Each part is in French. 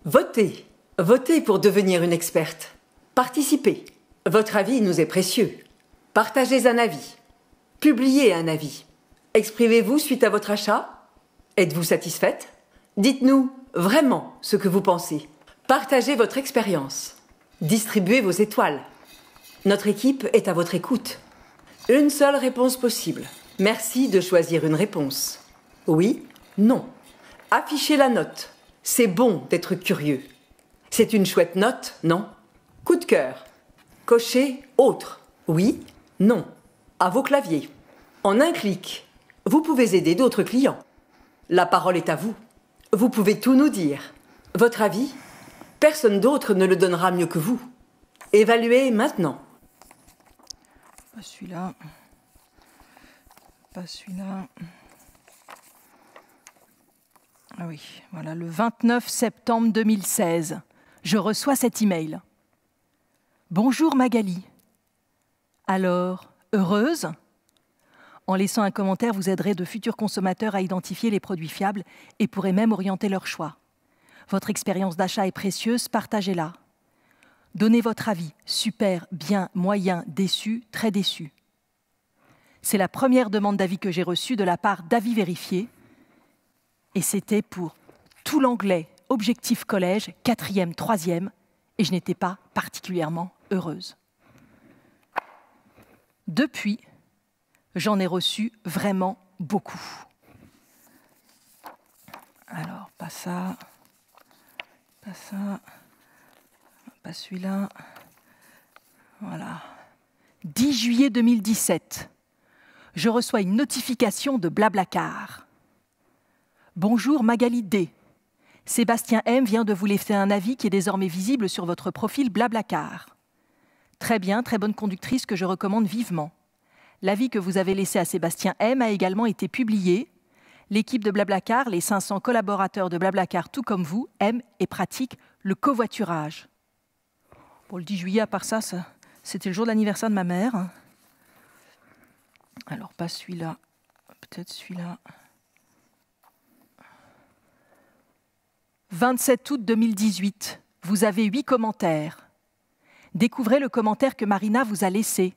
Votez. Votez pour devenir une experte. Participez. Votre avis nous est précieux. Partagez un avis. Publiez un avis. Exprimez-vous suite à votre achat. Êtes-vous satisfaite? Dites-nous vraiment ce que vous pensez. Partagez votre expérience. Distribuez vos étoiles. Notre équipe est à votre écoute. Une seule réponse possible. Merci de choisir une réponse. Oui, non. Affichez la note. C'est bon d'être curieux. C'est une chouette note, non? Coup de cœur. Cochez autre. Oui, non. À vos claviers. En un clic, vous pouvez aider d'autres clients. La parole est à vous. Vous pouvez tout nous dire. Votre avis, personne d'autre ne le donnera mieux que vous. Évaluez maintenant. Pas celui-là. Pas celui-là. Ah oui, voilà, le 29 septembre 2016. Je reçois cet email. Bonjour Magali. Alors, heureuse? En laissant un commentaire, vous aiderez de futurs consommateurs à identifier les produits fiables et pourrez même orienter leur choix. Votre expérience d'achat est précieuse, partagez-la. Donnez votre avis. Super, bien, moyen, déçu, très déçu. C'est la première demande d'avis que j'ai reçue de la part d'Avis Vérifié. Et c'était pour tout l'anglais, objectif collège, 4e, 3e, et je n'étais pas particulièrement heureuse. Depuis, j'en ai reçu vraiment beaucoup. Alors, pas ça, pas celui-là. Voilà. 10 juillet 2017, je reçois une notification de Blablacar. Bonjour Magali D. Sébastien M vient de vous laisser un avis qui est désormais visible sur votre profil Blablacar. Très bien, très bonne conductrice que je recommande vivement. L'avis que vous avez laissé à Sébastien M a également été publié. L'équipe de Blablacar, les 500 collaborateurs de Blablacar, tout comme vous, aiment et pratiquent le covoiturage. Bon, le 10 juillet, à part ça, c'était le jour de l'anniversaire de ma mère. Alors, pas celui-là, peut-être celui-là. 27 août 2018, vous avez 8 commentaires. Découvrez le commentaire que Marina vous a laissé.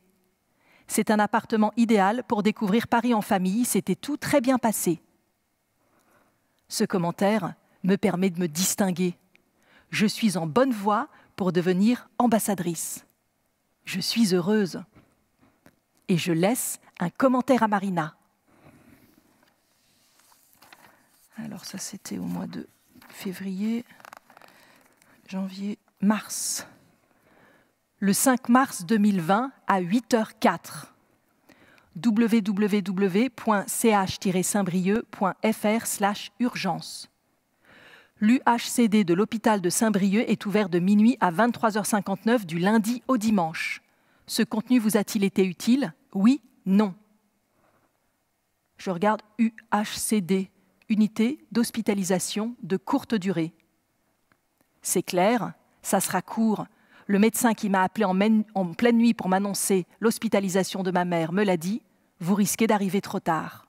C'est un appartement idéal pour découvrir Paris en famille, c'était tout très bien passé. Ce commentaire me permet de me distinguer. Je suis en bonne voie pour devenir ambassadrice. Je suis heureuse. Et je laisse un commentaire à Marina. Alors ça, c'était au mois de février, janvier, mars. Le 5 mars 2020 à 8h04. www.ch-saint-brieuc.fr/urgence. L'UHCD de l'hôpital de Saint-Brieuc est ouvert de minuit à 23h59 du lundi au dimanche. Ce contenu vous a-t-il été utile? Oui, non. Je regarde UHCD, unité d'hospitalisation de courte durée. C'est clair, ça sera court. Le médecin qui m'a appelé en pleine nuit pour m'annoncer l'hospitalisation de ma mère me l'a dit, vous risquez d'arriver trop tard.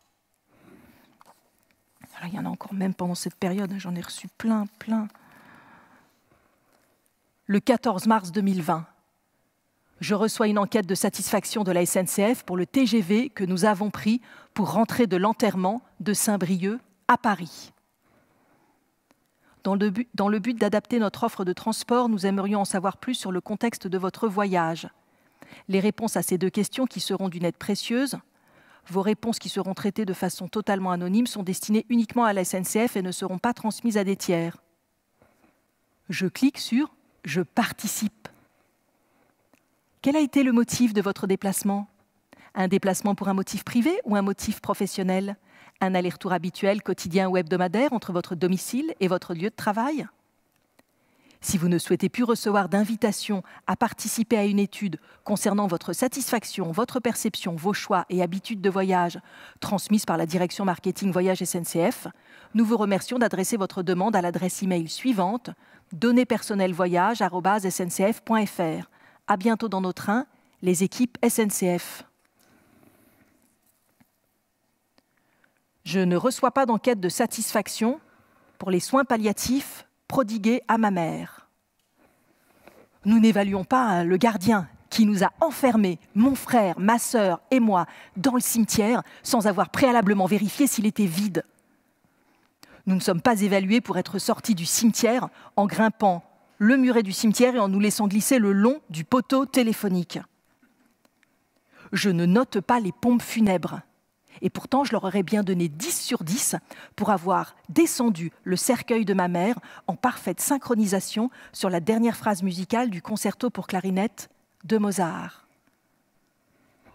Alors, il y en a encore même pendant cette période, j'en ai reçu plein. Le 14 mars 2020, je reçois une enquête de satisfaction de la SNCF pour le TGV que nous avons pris pour rentrer de l'enterrement de Saint-Brieuc à Paris. Dans le but d'adapter notre offre de transport, nous aimerions en savoir plus sur le contexte de votre voyage. Les réponses à ces 2 questions qui seront d'une aide précieuse, vos réponses qui seront traitées de façon totalement anonyme sont destinées uniquement à la SNCF et ne seront pas transmises à des tiers. Je clique sur « Je participe ». Quel a été le motif de votre déplacement? Un déplacement pour un motif privé ou un motif professionnel? Un aller-retour habituel, quotidien ou hebdomadaire entre votre domicile et votre lieu de travail? Si vous ne souhaitez plus recevoir d'invitation à participer à une étude concernant votre satisfaction, votre perception, vos choix et habitudes de voyage transmises par la direction marketing Voyage SNCF, nous vous remercions d'adresser votre demande à l'adresse email suivante donnéespersonnelvoyage@sncf.fr. À bientôt dans nos trains, les équipes SNCF. Je ne reçois pas d'enquête de satisfaction pour les soins palliatifs prodigués à ma mère. Nous n'évaluons pas le gardien qui nous a enfermés, mon frère, ma sœur et moi, dans le cimetière sans avoir préalablement vérifié s'il était vide. Nous ne sommes pas évalués pour être sortis du cimetière en grimpant le muret du cimetière et en nous laissant glisser le long du poteau téléphonique. Je ne note pas les pompes funèbres. Et pourtant, je leur aurais bien donné 10 sur 10 pour avoir descendu le cercueil de ma mère en parfaite synchronisation sur la dernière phrase musicale du concerto pour clarinette de Mozart.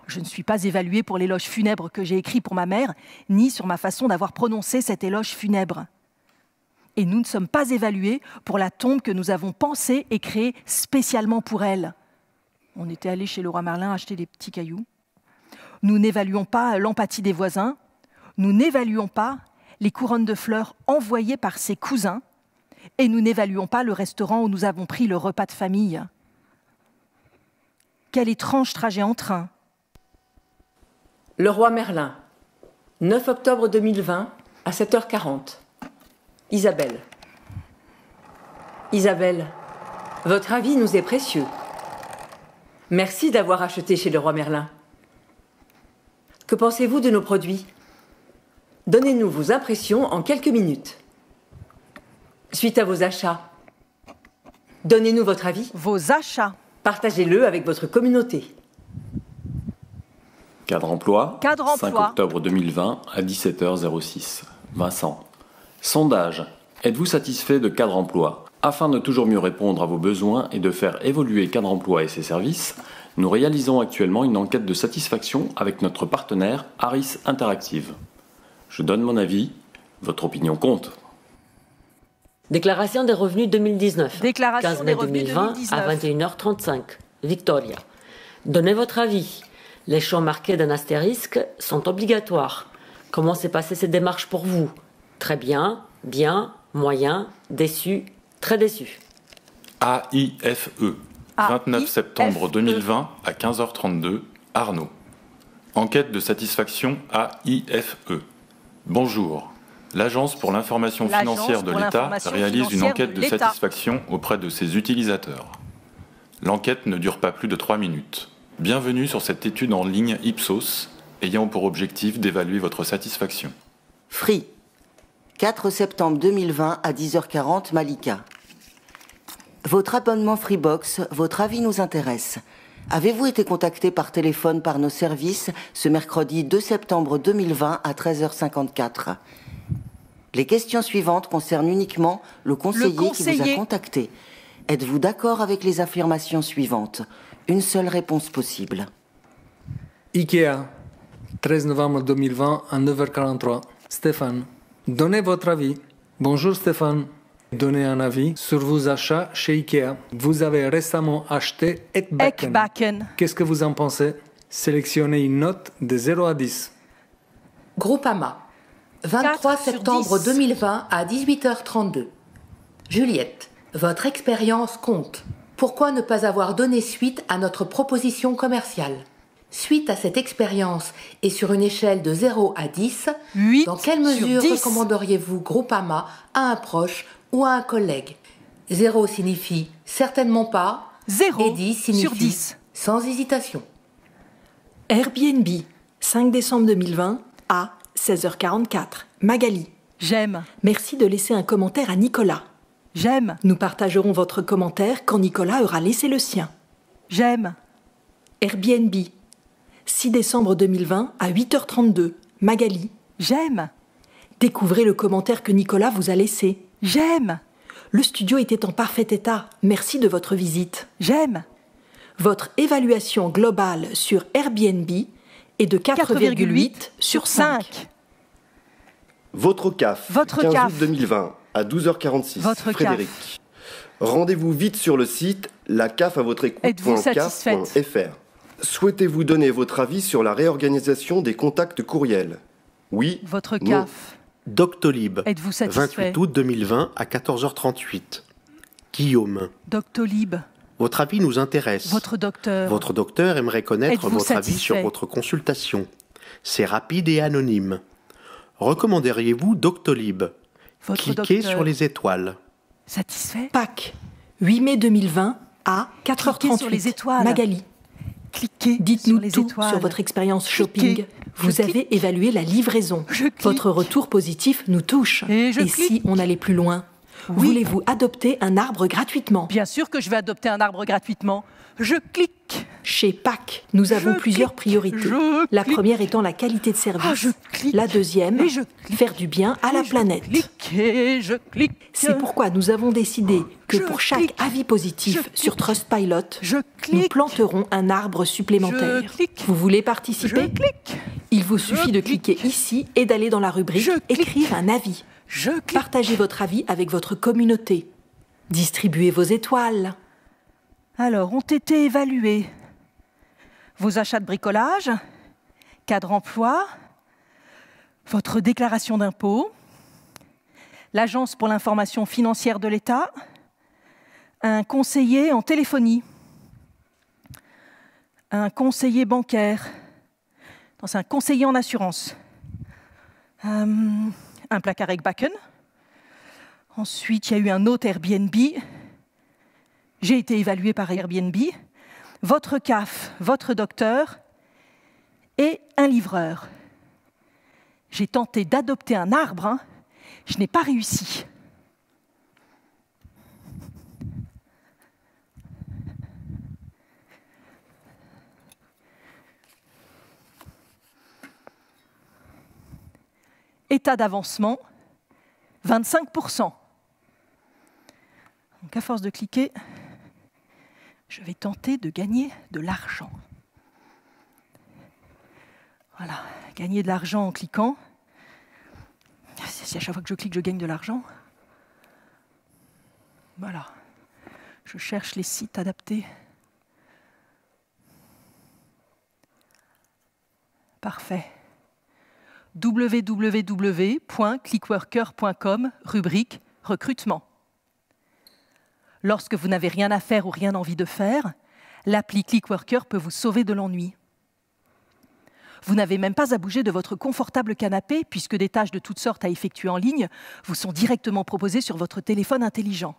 Je ne suis pas évaluée pour l'éloge funèbre que j'ai écrit pour ma mère, ni sur ma façon d'avoir prononcé cet éloge funèbre. Et nous ne sommes pas évalués pour la tombe que nous avons pensée et créée spécialement pour elle. On était allé chez Leroy Merlin acheter des petits cailloux. Nous n'évaluons pas l'empathie des voisins. Nous n'évaluons pas les couronnes de fleurs envoyées par ses cousins. Et nous n'évaluons pas le restaurant où nous avons pris le repas de famille. Quel étrange trajet en train. Leroy Merlin, 9 octobre 2020, à 7h40. Isabelle. Isabelle, votre avis nous est précieux. Merci d'avoir acheté chez Leroy Merlin. Que pensez-vous de nos produits? Donnez-nous vos impressions en quelques minutes. Suite à vos achats, donnez-nous votre avis. Vos achats. Partagez-le avec votre communauté. Cadre emploi, Cadre 5 emploi. octobre 2020 à 17h06. Vincent. Sondage. Êtes-vous satisfait de Cadre emploi? Afin de toujours mieux répondre à vos besoins et de faire évoluer Cadre emploi et ses services, nous réalisons actuellement une enquête de satisfaction avec notre partenaire Harris Interactive. Je donne mon avis, votre opinion compte. Déclaration des revenus 2019. Déclaration 15 des mai revenus 2020 à 21h35. Victoria. Donnez votre avis. Les champs marqués d'un astérisque sont obligatoires. Comment s'est passée cette démarche pour vous? Très bien, bien, moyen, déçu, très déçu. AIFE. 29 septembre 2020 à 15h32, Arnaud. Enquête de satisfaction AIFE. Bonjour. L'Agence pour l'information financière de l'État réalise une enquête de satisfaction auprès de ses utilisateurs. L'enquête ne dure pas plus de 3 minutes. Bienvenue sur cette étude en ligne Ipsos, ayant pour objectif d'évaluer votre satisfaction. Free. 4 septembre 2020 à 10h40, Malika. Votre abonnement Freebox, votre avis nous intéresse. Avez-vous été contacté par téléphone par nos services ce mercredi 2 septembre 2020 à 13h54 ? Les questions suivantes concernent uniquement le conseiller qui vous a contacté. Êtes-vous d'accord avec les affirmations suivantes ? Une seule réponse possible. Ikea, 13 novembre 2020 à 9h43. Stéphane, donnez votre avis. Bonjour Stéphane. Donnez un avis sur vos achats chez Ikea. Vous avez récemment acheté Ekbaken. Qu'est-ce que vous en pensez? Sélectionnez une note de 0 à 10. Groupama, 23 septembre 2020 à 18h32. Juliette, votre expérience compte. Pourquoi ne pas avoir donné suite à notre proposition commerciale? Suite à cette expérience et sur une échelle de 0 à 10, dans quelle mesure recommanderiez-vous Groupama à un proche ou à un collègue? 0 signifie certainement pas, 0 et 10 signifie sur 10. Sans hésitation. Airbnb, 5 décembre 2020 à 16h44. Magali. J'aime. Merci de laisser un commentaire à Nicolas. J'aime. Nous partagerons votre commentaire quand Nicolas aura laissé le sien. J'aime. Airbnb, 6 décembre 2020 à 8h32. Magali. J'aime. Découvrez le commentaire que Nicolas vous a laissé. J'aime. Le studio était en parfait état. Merci de votre visite. J'aime. Votre évaluation globale sur Airbnb est de 4,8 sur 5. Votre CAF, Votre 15 CAF. août 2020 à 12h46. Votre Frédéric. CAF. Rendez-vous vite sur le site Êtes-vous satisfaite? lacaf-à-votre-écoute.caf.fr. Souhaitez-vous donner votre avis sur la réorganisation des contacts courriels? Oui. Votre non. CAF. Doctolib, Êtes-vous satisfait? 28 août 2020 à 14h38. Guillaume, Doctolib. votre avis nous intéresse. Votre docteur. Votre docteur aimerait connaître Êtes-vous votre avis satisfait? sur votre consultation. C'est rapide et anonyme. Recommanderiez-vous Doctolib? Votre Cliquez docteur. sur les étoiles. Satisfait? Pâques, 8 mai 2020 à 4h38. Cliquez sur les étoiles. Magali, Cliquez dites-nous sur les tout étoiles. sur votre expérience Cliquez. shopping. Vous avez évalué la livraison. Je clique. Votre retour positif nous touche. Et je si clique. on allait plus loin? Oui. Voulez-vous adopter un arbre gratuitement? Bien sûr que je vais adopter un arbre gratuitement. Je clique. Chez PAC, nous avons plusieurs clique. priorités. Je La clique. première étant la qualité de service. Ah, je clique. La deuxième, Et je clique. faire du bien à la Et je planète. clique et je clique. C'est pourquoi nous avons décidé que Je pour chaque clique. avis positif Je sur clique. Trustpilot, Je nous clique. planterons un arbre supplémentaire. Je clique. Vous voulez Je participer? clique. Il vous suffit de cliquer ici et d'aller dans la rubrique Je clique. Écrire un avis. Je clique. Partagez votre avis avec votre communauté. Distribuez vos étoiles. Alors, ont été évalués vos achats de bricolage, cadre emploi, votre déclaration d'impôt, l'Agence pour l'information financière de l'État, un conseiller en téléphonie, un conseiller bancaire, non, c'est un conseiller en assurance, un placard avec Bakken. Ensuite, il y a eu un autre Airbnb. J'ai été évaluée par Airbnb, votre CAF, votre docteur et un livreur. J'ai tenté d'adopter un arbre, hein. Je n'ai pas réussi. État d'avancement, 25%. Donc à force de cliquer, je vais tenter de gagner de l'argent. Voilà, gagner de l'argent en cliquant. Si à chaque fois que je clique, je gagne de l'argent. Voilà, je cherche les sites adaptés. Parfait. www.clickworker.com, rubrique recrutement. Lorsque vous n'avez rien à faire ou rien envie de faire, l'appli Clickworker peut vous sauver de l'ennui. Vous n'avez même pas à bouger de votre confortable canapé puisque des tâches de toutes sortes à effectuer en ligne vous sont directement proposées sur votre téléphone intelligent.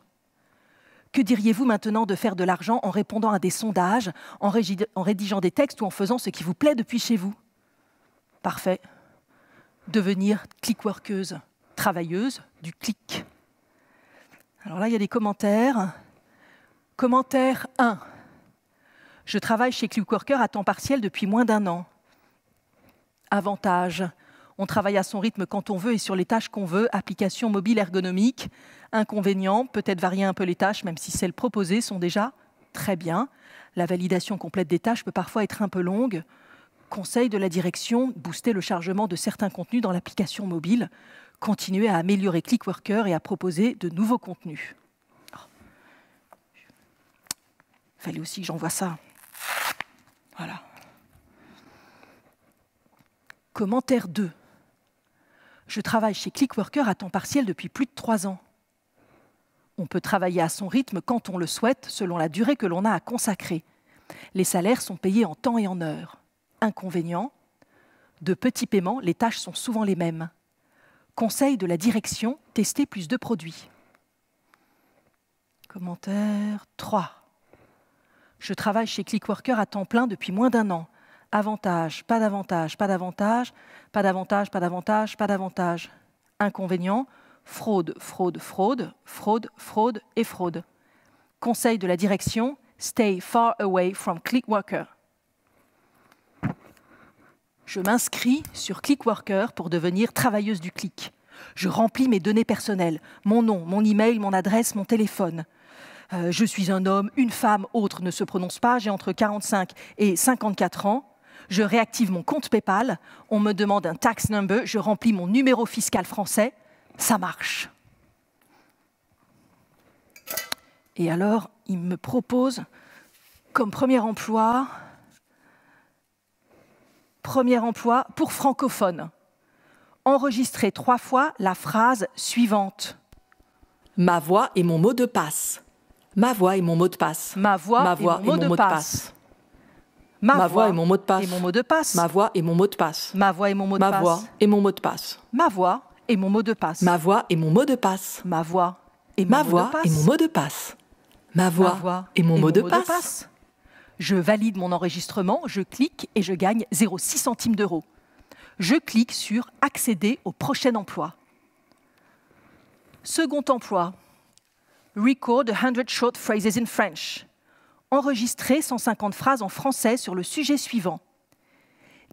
Que diriez-vous maintenant de faire de l'argent en répondant à des sondages, en rédigeant des textes ou en faisant ce qui vous plaît depuis chez vous? Parfait. Devenir clickworkeuse, travailleuse du clic. Alors là, il y a des commentaires. Commentaire 1. Je travaille chez Clickworker à temps partiel depuis moins d'1 an. Avantage. On travaille à son rythme quand on veut et sur les tâches qu'on veut. Application mobile ergonomique. Inconvénient, peut-être varier un peu les tâches, même si celles proposées sont déjà très bien. La validation complète des tâches peut parfois être un peu longue. Conseil de la direction, booster le chargement de certains contenus dans l'application mobile. Continuer à améliorer Clickworker et à proposer de nouveaux contenus. Il fallait aussi que j'envoie ça. Voilà. Commentaire 2. Je travaille chez Clickworker à temps partiel depuis plus de 3 ans. On peut travailler à son rythme quand on le souhaite, selon la durée que l'on a à consacrer. Les salaires sont payés en temps et en heures. Inconvénient, de petits paiements, les tâches sont souvent les mêmes. Conseil de la direction, tester plus de produits. Commentaire 3. Je travaille chez Clickworker à temps plein depuis moins d'1 an. Avantage, pas d'avantage, pas d'avantage, pas d'avantage, pas d'avantage, pas d'avantage. Inconvénient, fraude, fraude, fraude, fraude, fraude et fraude. Conseil de la direction, stay far away from Clickworker. Je m'inscris sur Clickworker pour devenir travailleuse du clic. Je remplis mes données personnelles, mon nom, mon email, mon adresse, mon téléphone. Je suis un homme, une femme, autre ne se prononce pas, j'ai entre 45 et 54 ans. Je réactive mon compte PayPal, on me demande un tax number, je remplis mon numéro fiscal français, ça marche. Et alors, il me propose comme premier emploi pour francophones. Enregistrer 3 fois la phrase suivante. Ma voix et mon mot de passe. Ma voix et mon mot de passe. Ma voix et mon mot de passe. Ma voix et mon mot de passe. Et mon mot de passe. Ma voix et mon mot de passe. Ma voix et mon mot de Ma passe. voix et mon mot de passe. Ma voix et mon mot de passe. Ma voix et mon mot de passe. Ma voix et ma voix et mon mot de passe. Ma voix et mon mot de passe. Je valide mon enregistrement, je clique et je gagne 0,6 centimes d'euros. Je clique sur « Accéder au prochain emploi ». Second emploi. Record 100 short phrases in French. Enregistrer 150 phrases en français sur le sujet suivant.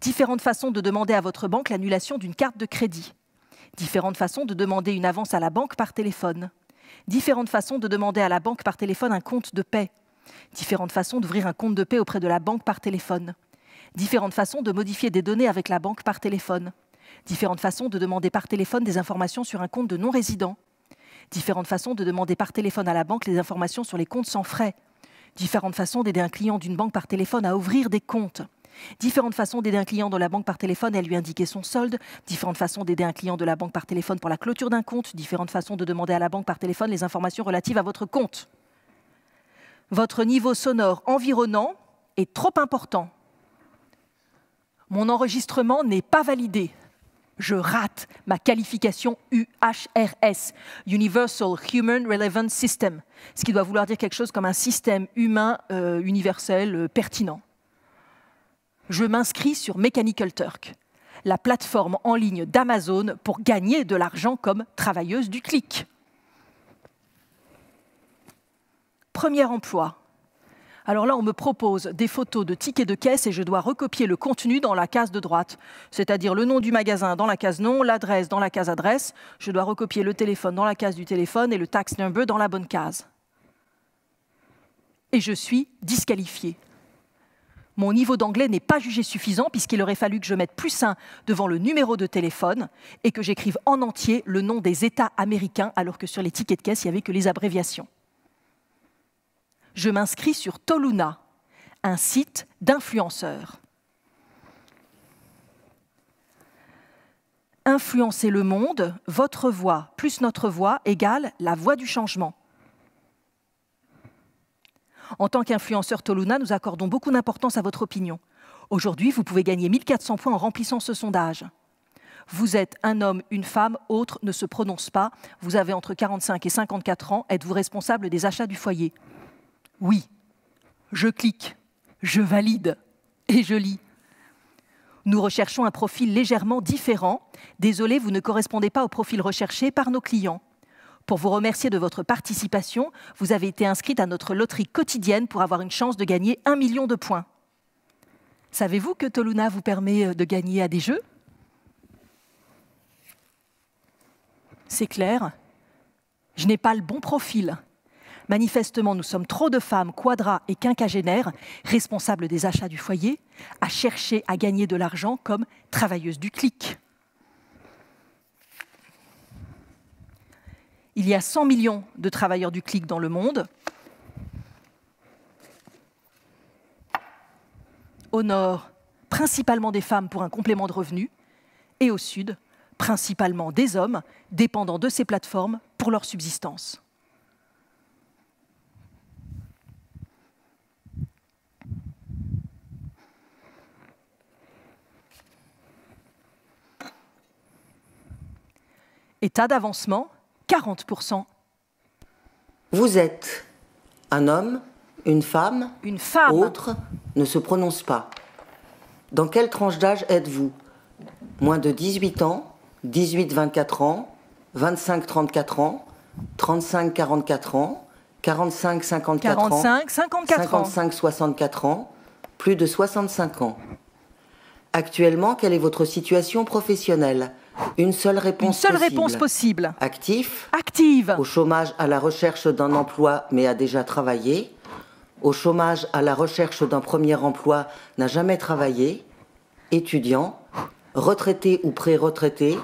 Différentes façons de demander à votre banque l'annulation d'une carte de crédit. Différentes façons de demander une avance à la banque par téléphone. Différentes façons de demander à la banque par téléphone un compte de paie. Différentes façons d'ouvrir un compte de paie auprès de la banque par téléphone. Différentes façons de modifier des données avec la banque par téléphone. Différentes façons de demander par téléphone des informations sur un compte de non-résident. Différentes façons de demander par téléphone à la banque les informations sur les comptes sans frais. Différentes façons d'aider un client d'une banque par téléphone à ouvrir des comptes. Différentes façons d'aider un client de la banque par téléphone à lui indiquer son solde. Différentes façons d'aider un client de la banque par téléphone pour la clôture d'un compte. Différentes façons de demander à la banque par téléphone les informations relatives à votre compte. Votre niveau sonore environnant est trop important. Mon enregistrement n'est pas validé. Je rate ma qualification UHRS, Universal Human Relevant System, ce qui doit vouloir dire quelque chose comme un système humain universel pertinent. Je m'inscris sur Mechanical Turk, la plateforme en ligne d'Amazon pour gagner de l'argent comme travailleuse du clic. Premier emploi. Alors là, on me propose des photos de tickets de caisse et je dois recopier le contenu dans la case de droite, c'est-à-dire le nom du magasin dans la case nom, l'adresse dans la case adresse. Je dois recopier le téléphone dans la case du téléphone et le tax number dans la bonne case. Et je suis disqualifiée. Mon niveau d'anglais n'est pas jugé suffisant puisqu'il aurait fallu que je mette +1 devant le numéro de téléphone et que j'écrive en entier le nom des États américains alors que sur les tickets de caisse, il n'y avait que les abréviations. Je m'inscris sur Toluna, un site d'influenceurs. Influencer le monde, votre voix plus notre voix égale la voix du changement. En tant qu'influenceur Toluna, nous accordons beaucoup d'importance à votre opinion. Aujourd'hui, vous pouvez gagner 1400 points en remplissant ce sondage. Vous êtes un homme, une femme, autre ne se prononce pas. Vous avez entre 45 et 54 ans. Êtes-vous responsable des achats du foyer ? Oui. Je clique, je valide et je lis. Nous recherchons un profil légèrement différent. Désolé, vous ne correspondez pas au profil recherché par nos clients. Pour vous remercier de votre participation, vous avez été inscrite à notre loterie quotidienne pour avoir une chance de gagner 1 million de points. Savez-vous que Toluna vous permet de gagner à des jeux ? C'est clair, je n'ai pas le bon profil. Manifestement, nous sommes trop de femmes quadras et quinquagénaires, responsables des achats du foyer, à chercher à gagner de l'argent comme travailleuses du clic. Il y a 100 millions de travailleurs du clic dans le monde. Au nord, principalement des femmes pour un complément de revenus. Et au sud, principalement des hommes dépendant de ces plateformes pour leur subsistance. État d'avancement, 40%. Vous êtes un homme, une femme, autre ne se prononce pas. Dans quelle tranche d'âge êtes-vous ? Moins de 18 ans, 18-24 ans, 25-34 ans, 35-44 ans, 45-54 ans, 55-64 ans, plus de 65 ans. Actuellement, quelle est votre situation professionnelle ? Une seule réponse possible. Actif. Active. Au chômage à la recherche d'un emploi mais a déjà travaillé. Au chômage à la recherche d'un premier emploi, n'a jamais travaillé. Étudiant. Retraité ou pré-retraité.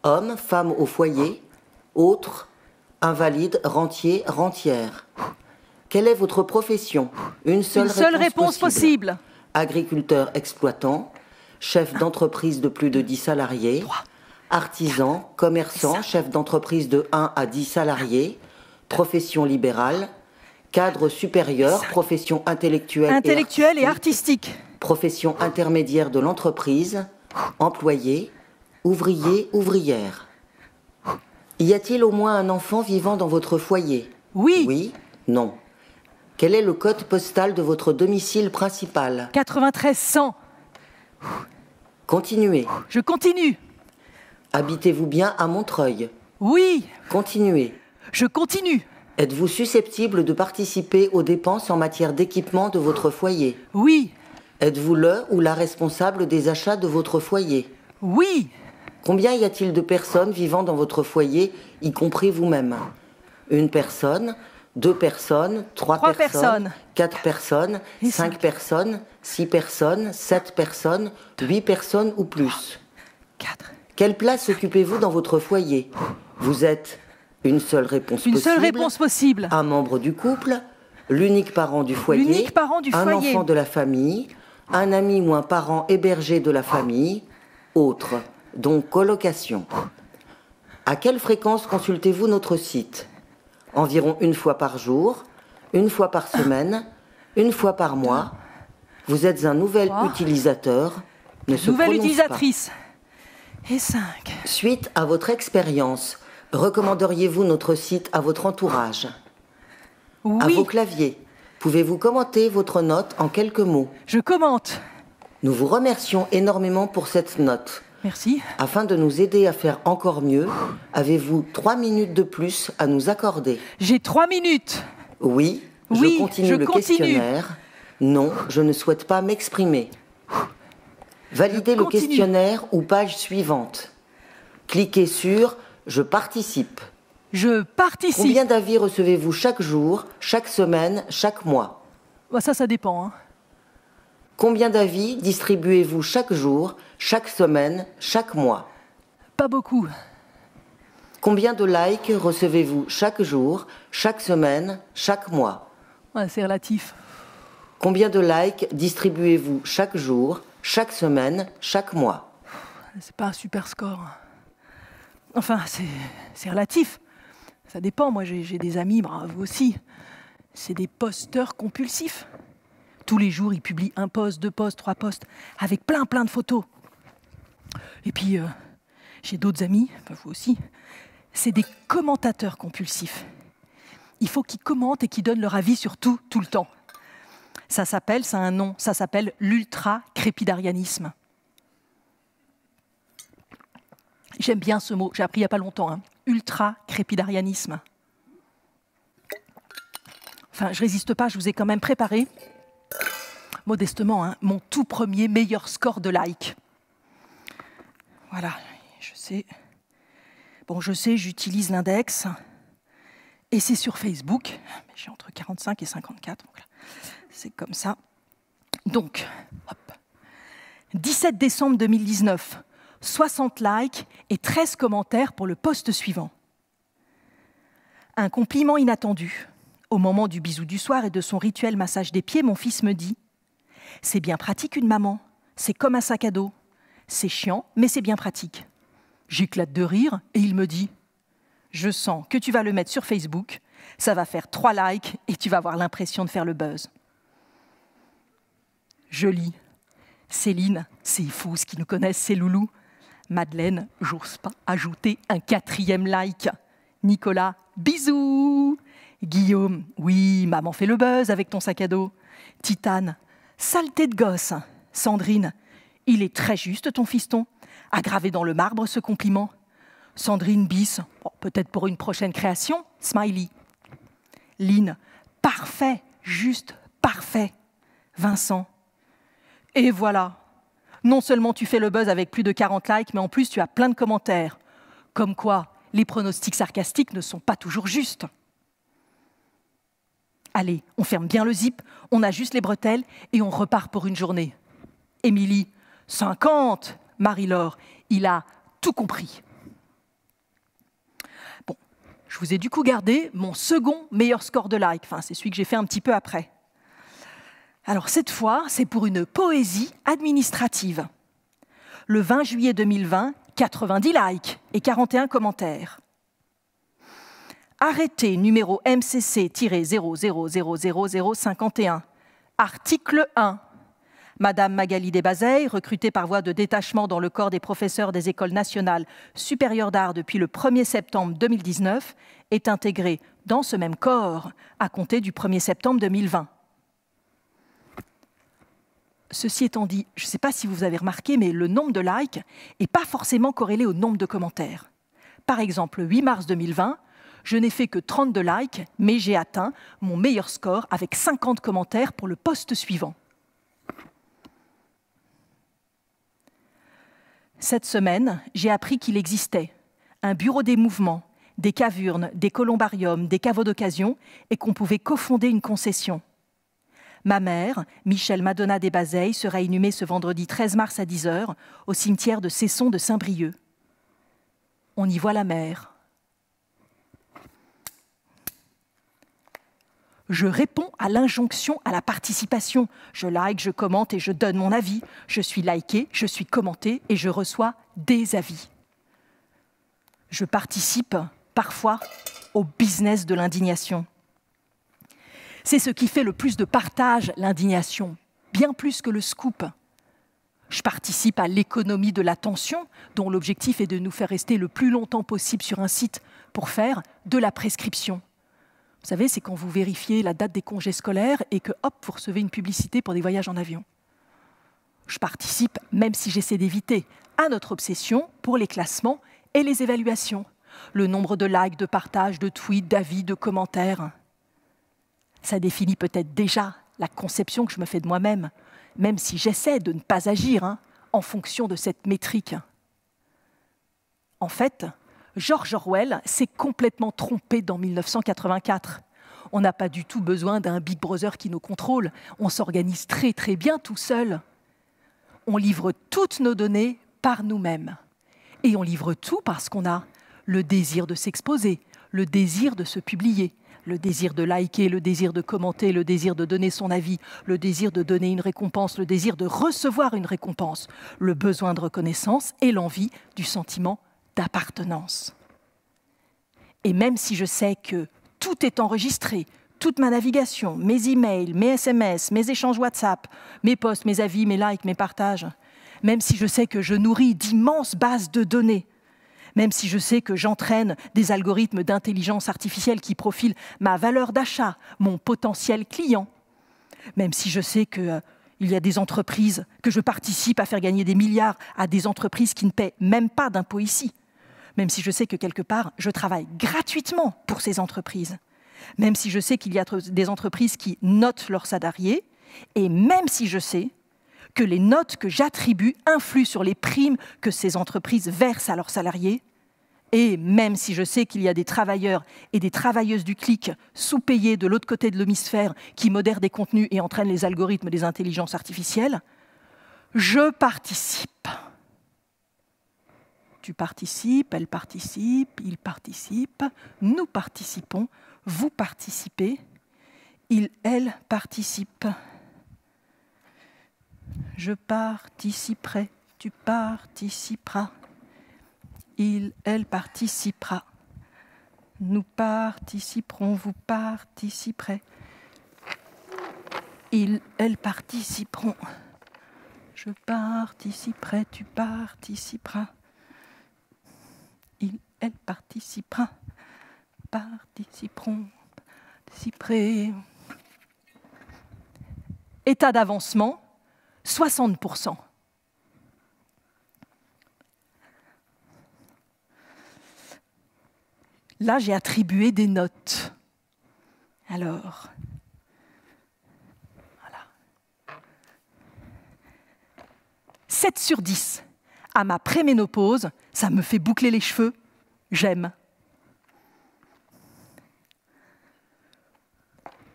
Homme, femme au foyer. Autre. Invalide, rentier, rentière. Quelle est votre profession ? Une seule réponse possible. Agriculteur exploitant. Chef d'entreprise de plus de 10 salariés. Artisan, commerçant, chef d'entreprise de 1 à 10 salariés, profession libérale, cadre supérieur, profession intellectuelle et artistique, profession intermédiaire de l'entreprise, employé, ouvrier, ouvrière. Y a-t-il au moins un enfant vivant dans votre foyer? Oui. Oui, non. Quel est le code postal de votre domicile principal? 93 100. Continuez. Je continue. Habitez-vous bien à Montreuil? Oui. Continuez. Je continue. Êtes-vous susceptible de participer aux dépenses en matière d'équipement de votre foyer? Oui. Êtes-vous le ou la responsable des achats de votre foyer? Oui. Combien y a-t-il de personnes vivant dans votre foyer, y compris vous-même? Une personne, 2 personnes, 3 personnes, 4 personnes, 5 personnes, 6 personnes, 7 personnes, 8 personnes ou plus. 4. Quelle place occupez-vous dans votre foyer? Vous êtes une seule réponse possible. Une seule réponse possible. Un membre du couple, l'unique parent du foyer, L'unique parent du un foyer. enfant de la famille, un ami ou un parent hébergé de la famille, autre, donc colocation. À quelle fréquence consultez-vous notre site? Environ 1 fois par jour, 1 fois par semaine, 1 fois par mois. Vous êtes un nouvel utilisateur. Ne se Nouvelle prononce utilisatrice. Et 5. Suite à votre expérience, recommanderiez-vous notre site à votre entourage? Oui. À vos claviers, pouvez-vous commenter votre note en quelques mots? Je commente. Nous vous remercions énormément pour cette note. Merci. Afin de nous aider à faire encore mieux, avez-vous 3 minutes de plus à nous accorder? J'ai 3 minutes. Oui, Oui, je continue je le continue. questionnaire. Non, je ne souhaite pas m'exprimer. Validez le continue. questionnaire ou page suivante. Cliquez sur « Je participe ». Je participe. Combien d'avis recevez-vous chaque jour, chaque semaine, chaque mois? Bah ça dépend. Hein. Combien d'avis distribuez-vous chaque jour, chaque semaine, chaque mois? Pas beaucoup. Combien de likes recevez-vous chaque jour, chaque semaine, chaque mois? Ouais, c'est relatif. Combien de likes distribuez-vous chaque jour, chaque semaine, chaque mois? C'est pas un super score. Enfin, c'est relatif. Ça dépend. Moi, j'ai des amis, bravo aussi. C'est des posteurs compulsifs. Tous les jours, ils publient 1 post, 2 posts, 3 posts, avec plein de photos. Et puis, j'ai d'autres amis, enfin vous aussi, c'est des commentateurs compulsifs. Il faut qu'ils commentent et qu'ils donnent leur avis sur tout le temps. Ça a un nom, ça s'appelle l'ultra-crépidarianisme. J'aime bien ce mot, j'ai appris il n'y a pas longtemps, hein. Ultra-crépidarianisme. Enfin, je résiste pas, je vous ai quand même préparé, modestement, hein, mon tout premier meilleur score de like. Voilà, je sais. Bon, je sais, j'utilise l'index, et c'est sur Facebook. J'ai entre 45 et 54, donc là, c'est comme ça. Donc, hop. 17 décembre 2019, 60 likes et 13 commentaires pour le post suivant. Un compliment inattendu. Au moment du bisou du soir et de son rituel massage des pieds, mon fils me dit « C'est bien pratique une maman, c'est comme un sac à dos. C'est chiant, mais c'est bien pratique. » J'éclate de rire et il me dit « Je sens que tu vas le mettre sur Facebook, ça va faire 3 likes et tu vas avoir l'impression de faire le buzz. » Je lis « Céline, c'est fou ce qui nous connaissent, c'est loulou. Madeleine, j'ose pas ajouter un 4e like. Nicolas, bisous. Guillaume, oui, maman fait le buzz avec ton sac à dos. Titane, saleté de gosse. Sandrine, il est très juste ton fiston. A gravé dans le marbre ce compliment. Sandrine bis, oh, peut-être pour une prochaine création. Smiley. Lynn, parfait, juste parfait. Vincent, et voilà. Non seulement tu fais le buzz avec plus de 40 likes, mais en plus tu as plein de commentaires. Comme quoi, les pronostics sarcastiques ne sont pas toujours justes. Allez, on ferme bien le zip, on ajuste les bretelles et on repart pour une journée. Émilie, 50. Marie-Laure, il a tout compris. Bon, je vous ai du coup gardé mon second meilleur score de like. Enfin, c'est celui que j'ai fait un petit peu après. Alors cette fois, c'est pour une poésie administrative. Le 20 juillet 2020, 90 likes et 41 commentaires. Arrêté numéro MCC-00000051. Article 1. Madame Magali Desbazeilles, recrutée par voie de détachement dans le corps des professeurs des écoles nationales supérieures d'art depuis le 1er septembre 2019, est intégrée dans ce même corps à compter du 1er septembre 2020. Ceci étant dit, je ne sais pas si vous avez remarqué, mais le nombre de likes n'est pas forcément corrélé au nombre de commentaires. Par exemple, le 8 mars 2020, je n'ai fait que 32 likes, mais j'ai atteint mon meilleur score avec 50 commentaires pour le post suivant. Cette semaine, j'ai appris qu'il existait un bureau des mouvements, des cavurnes, des columbariums, des caveaux d'occasion et qu'on pouvait cofonder une concession. Ma mère, Michèle Madonna Desbazeilles, sera inhumée ce vendredi 13 mars à 10h au cimetière de Cesson de Saint-Brieuc. On y voit la mer. Je réponds à l'injonction à la participation. Je like, je commente et je donne mon avis. Je suis liké, je suis commenté et je reçois des avis. Je participe parfois au business de l'indignation. C'est ce qui fait le plus de partage, l'indignation, bien plus que le scoop. Je participe à l'économie de l'attention, dont l'objectif est de nous faire rester le plus longtemps possible sur un site pour faire de la prescription. Vous savez, c'est quand vous vérifiez la date des congés scolaires et que, hop, vous recevez une publicité pour des voyages en avion. Je participe, même si j'essaie d'éviter, à notre obsession pour les classements et les évaluations. Le nombre de likes, de partages, de tweets, d'avis, de commentaires. Ça définit peut-être déjà la conception que je me fais de moi-même, même si j'essaie de ne pas agir en fonction de cette métrique. En fait, George Orwell s'est complètement trompé dans 1984. On n'a pas du tout besoin d'un Big Brother qui nous contrôle. On s'organise très très bien tout seul. On livre toutes nos données par nous-mêmes. Et on livre tout parce qu'on a le désir de s'exposer, le désir de se publier, le désir de liker, le désir de commenter, le désir de donner son avis, le désir de donner une récompense, le désir de recevoir une récompense, le besoin de reconnaissance et l'envie du sentiment d'appartenance. Et même si je sais que tout est enregistré, toute ma navigation, mes emails, mes SMS, mes échanges WhatsApp, mes posts, mes avis, mes likes, mes partages, même si je sais que je nourris d'immenses bases de données, même si je sais que j'entraîne des algorithmes d'intelligence artificielle qui profilent ma valeur d'achat, mon potentiel client, même si je sais qu'il y a des entreprises, que je participe à faire gagner des milliards à des entreprises qui ne paient même pas d'impôts ici, même si je sais que quelque part, je travaille gratuitement pour ces entreprises, même si je sais qu'il y a des entreprises qui notent leurs salariés, et même si je sais que les notes que j'attribue influent sur les primes que ces entreprises versent à leurs salariés, et même si je sais qu'il y a des travailleurs et des travailleuses du clic sous-payés de l'autre côté de l'hémisphère qui modèrent des contenus et entraînent les algorithmes des intelligences artificielles, je participe. Tu participes, elle participe, il participe, nous participons, vous participez, il, elle participe. Je participerai, tu participeras, il, elle participera, nous participerons, vous participerez, il, elle participeront, je participerai, tu participeras. Il, elle participera, participeront, participerez. État d'avancement, 60%. Là, j'ai attribué des notes. Alors, voilà. 7 sur 10. À ma préménopause, ça me fait boucler les cheveux. J'aime.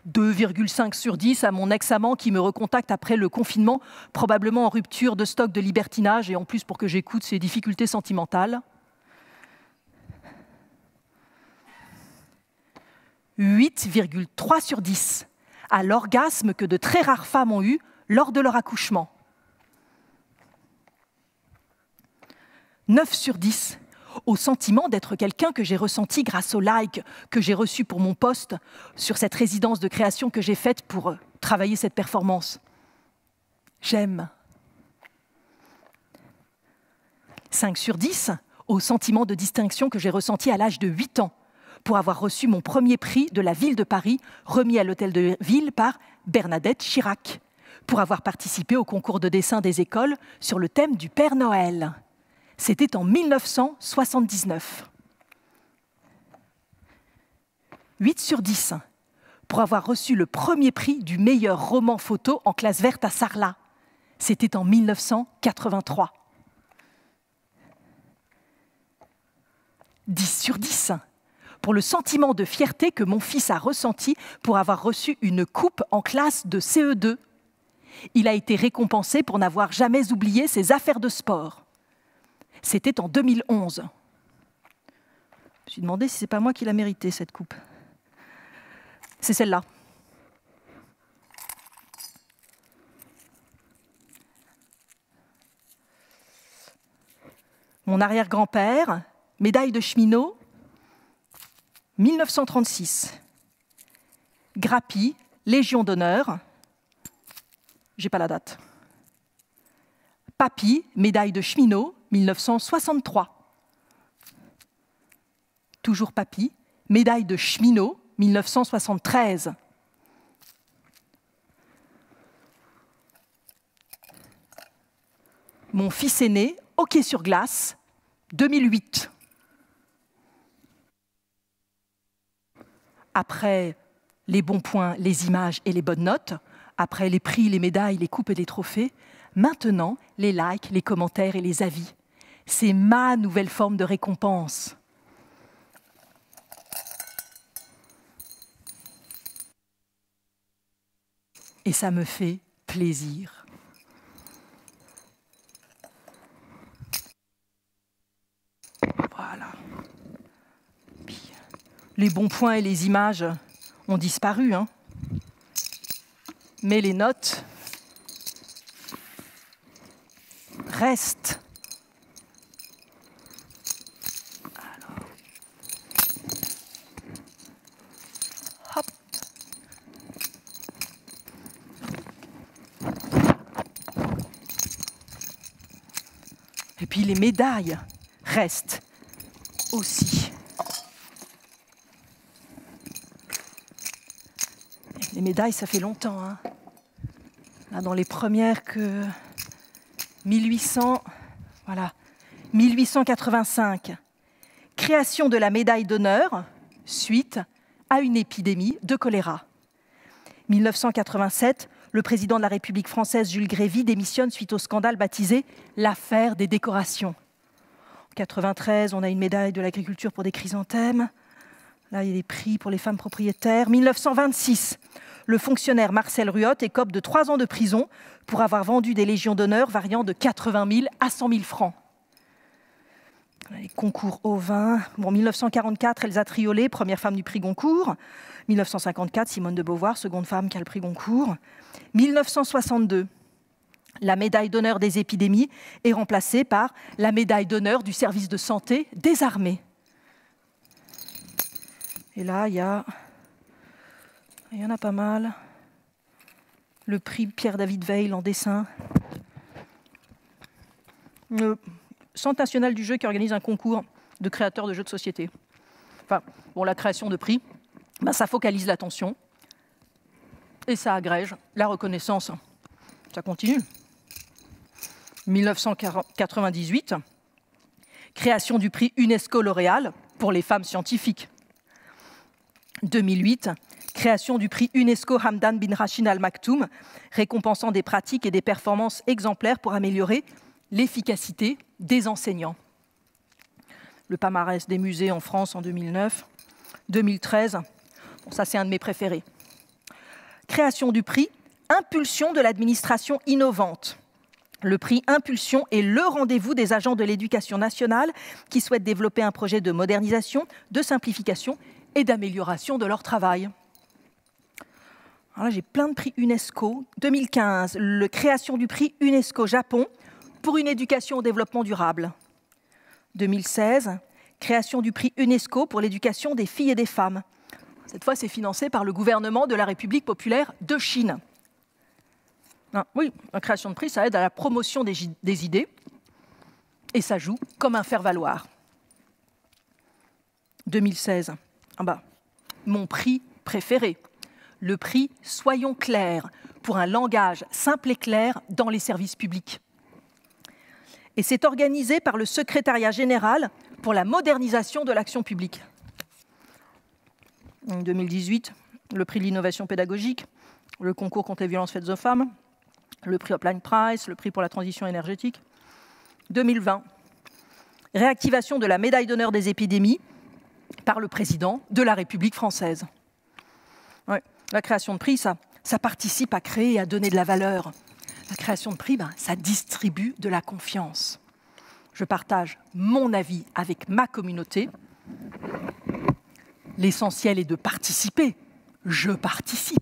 2,5 sur 10 à mon ex-amant qui me recontacte après le confinement, probablement en rupture de stock de libertinage et en plus pour que j'écoute ses difficultés sentimentales. 8,3 sur 10 à l'orgasme que de très rares femmes ont eu lors de leur accouchement. 9 sur 10 au sentiment d'être quelqu'un que j'ai ressenti grâce au like que j'ai reçu pour mon post sur cette résidence de création que j'ai faite pour travailler cette performance. j'aime. 5 sur 10 au sentiment de distinction que j'ai ressenti à l'âge de 8 ans pour avoir reçu mon premier prix de la ville de Paris, remis à l'hôtel de ville par Bernadette Chirac, pour avoir participé au concours de dessin des écoles sur le thème du Père Noël. C'était en 1979. 8 sur 10 pour avoir reçu le premier prix du meilleur roman photo en classe verte à Sarlat. C'était en 1983. 10 sur 10 pour le sentiment de fierté que mon fils a ressenti pour avoir reçu une coupe en classe de CE2. Il a été récompensé pour n'avoir jamais oublié ses affaires de sport. C'était en 2011. Je me suis demandé si ce n'est pas moi qui l'a mérité, cette coupe. C'est celle-là. Mon arrière-grand-père, médaille de cheminot, 1936. Grappy, Légion d'honneur, j'ai pas la date. Papy, médaille de cheminot, 1963. Toujours Papy, médaille de cheminot, 1973. Mon fils aîné, hockey sur glace, 2008. Après les bons points, les images et les bonnes notes, après les prix, les médailles, les coupes et les trophées, maintenant les likes, les commentaires et les avis. C'est ma nouvelle forme de récompense. Et ça me fait plaisir. Voilà. Puis, les bons points et les images ont disparu, hein. Mais les notes restent. Alors. Hop. Et puis les médailles restent aussi. Les médailles, ça fait longtemps, hein. Là, dans les premières que 1885. Création de la médaille d'honneur suite à une épidémie de choléra. 1987, le président de la République française, Jules Grévy, démissionne suite au scandale baptisé l'affaire des décorations. En 1993, on a une médaille de l'agriculture pour des chrysanthèmes. Là, il y a des prix pour les femmes propriétaires. 1926, le fonctionnaire Marcel Ruotte écope de 3 ans de prison pour avoir vendu des légions d'honneur variant de 80 000 à 100 000 francs. Les concours au vin. Bon, 1944, Elsa Triolet, première femme du prix Goncourt. 1954, Simone de Beauvoir, seconde femme qui a le prix Goncourt. 1962, la médaille d'honneur des épidémies est remplacée par la médaille d'honneur du service de santé des armées. Et là, il y en a pas mal. Le prix Pierre-David Veil en dessin. Le Centre national du jeu qui organise un concours de créateurs de jeux de société. Enfin, bon, la création de prix, ça focalise l'attention et ça agrège la reconnaissance. Ça continue. 1998, création du prix UNESCO L'Oréal pour les femmes scientifiques. 2008, création du prix UNESCO Hamdan bin Rashid Al Maktoum, récompensant des pratiques et des performances exemplaires pour améliorer l'efficacité des enseignants. Le palmarès des musées en France en 2009. 2013, bon, ça c'est un de mes préférés. Création du prix Impulsion de l'administration innovante. Le prix Impulsion est le rendez-vous des agents de l'éducation nationale qui souhaitent développer un projet de modernisation, de simplification et d'amélioration de leur travail. Alors là, j'ai plein de prix UNESCO. 2015, la création du prix UNESCO Japon pour une éducation au développement durable. 2016, création du prix UNESCO pour l'éducation des filles et des femmes. Cette fois, c'est financé par le gouvernement de la République populaire de Chine. Oui, la création de prix, ça aide à la promotion des idées et ça joue comme un faire-valoir. 2016, mon prix préféré, le prix Soyons clairs pour un langage simple et clair dans les services publics. Et c'est organisé par le Secrétariat général pour la modernisation de l'action publique. En 2018, le prix de l'innovation pédagogique, le concours contre les violences faites aux femmes, le prix Hotline Price, le prix pour la transition énergétique. 2020, réactivation de la médaille d'honneur des épidémies par le président de la République française. Ouais, la création de prix, ça participe à créer et à donner de la valeur. La création de prix, ça distribue de la confiance. Je partage mon avis avec ma communauté. L'essentiel est de participer. Je participe.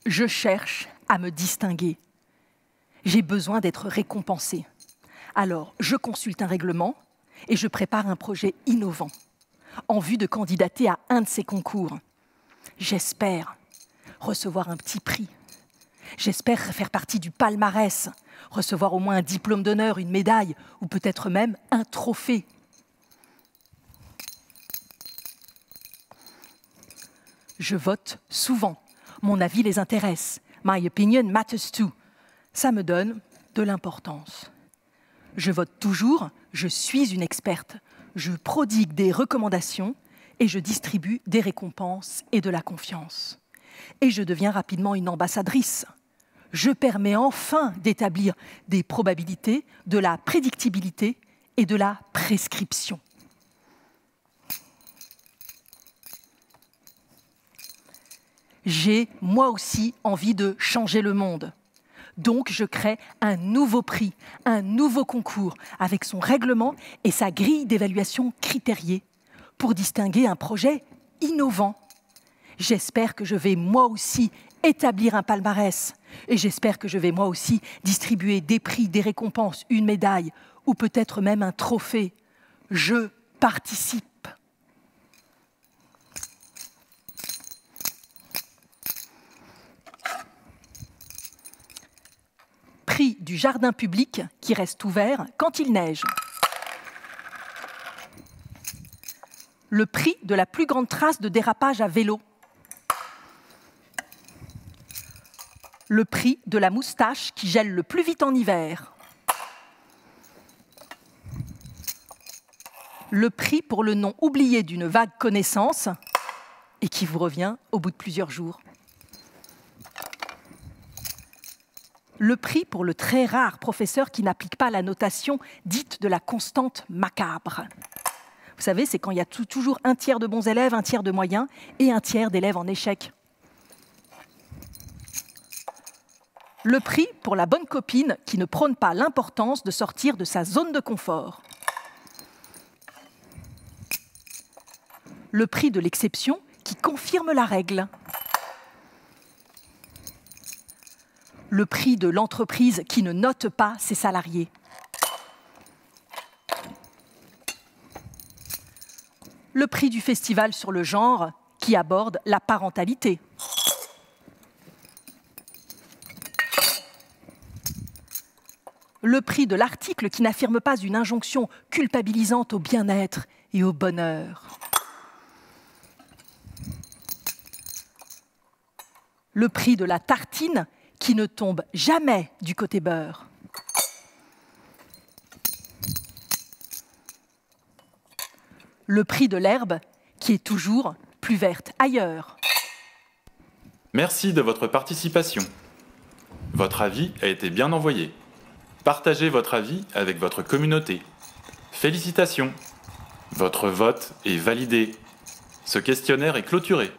Je cherche à me distinguer. J'ai besoin d'être récompensé. Alors, je consulte un règlement et je prépare un projet innovant en vue de candidater à un de ces concours. J'espère recevoir un petit prix. J'espère faire partie du palmarès, recevoir au moins un diplôme d'honneur, une médaille ou peut-être même un trophée. Je vote souvent. Mon avis les intéresse. My opinion matters too. Ça me donne de l'importance. Je vote toujours, je suis une experte. Je prodigue des recommandations et je distribue des récompenses et de la confiance. Et je deviens rapidement une ambassadrice. Je permets enfin d'établir des probabilités, de la prédictibilité et de la prescription. J'ai, moi aussi, envie de changer le monde. Donc, je crée un nouveau prix, un nouveau concours, avec son règlement et sa grille d'évaluation critériée, pour distinguer un projet innovant. J'espère que je vais, moi aussi, établir un palmarès. Et j'espère que je vais, moi aussi, distribuer des prix, des récompenses, une médaille, ou peut-être même un trophée. Je participe. Prix du jardin public qui reste ouvert quand il neige. Le prix de la plus grande trace de dérapage à vélo. Le prix de la moustache qui gèle le plus vite en hiver. Le prix pour le nom oublié d'une vague connaissance et qui vous revient au bout de plusieurs jours. Le prix pour le très rare professeur qui n'applique pas la notation dite de la constante macabre. Vous savez, c'est quand il y a toujours un tiers de bons élèves, un tiers de moyens et un tiers d'élèves en échec. Le prix pour la bonne copine qui ne prône pas l'importance de sortir de sa zone de confort. Le prix de l'exception qui confirme la règle. Le prix de l'entreprise qui ne note pas ses salariés. Le prix du festival sur le genre qui aborde la parentalité. Le prix de l'article qui n'affirme pas une injonction culpabilisante au bien-être et au bonheur. Le prix de la tartine qui ne tombe jamais du côté beurre. Le prix de l'herbe qui est toujours plus verte ailleurs. Merci de votre participation. Votre avis a été bien envoyé. Partagez votre avis avec votre communauté. Félicitations. Votre vote est validé. Ce questionnaire est clôturé.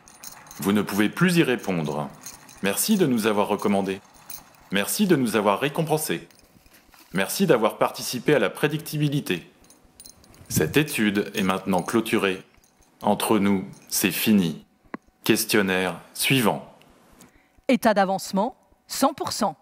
Vous ne pouvez plus y répondre. Merci de nous avoir recommandés. Merci de nous avoir récompensés. Merci d'avoir participé à la prédictibilité. Cette étude est maintenant clôturée. Entre nous, c'est fini. Questionnaire suivant. État d'avancement, 100%.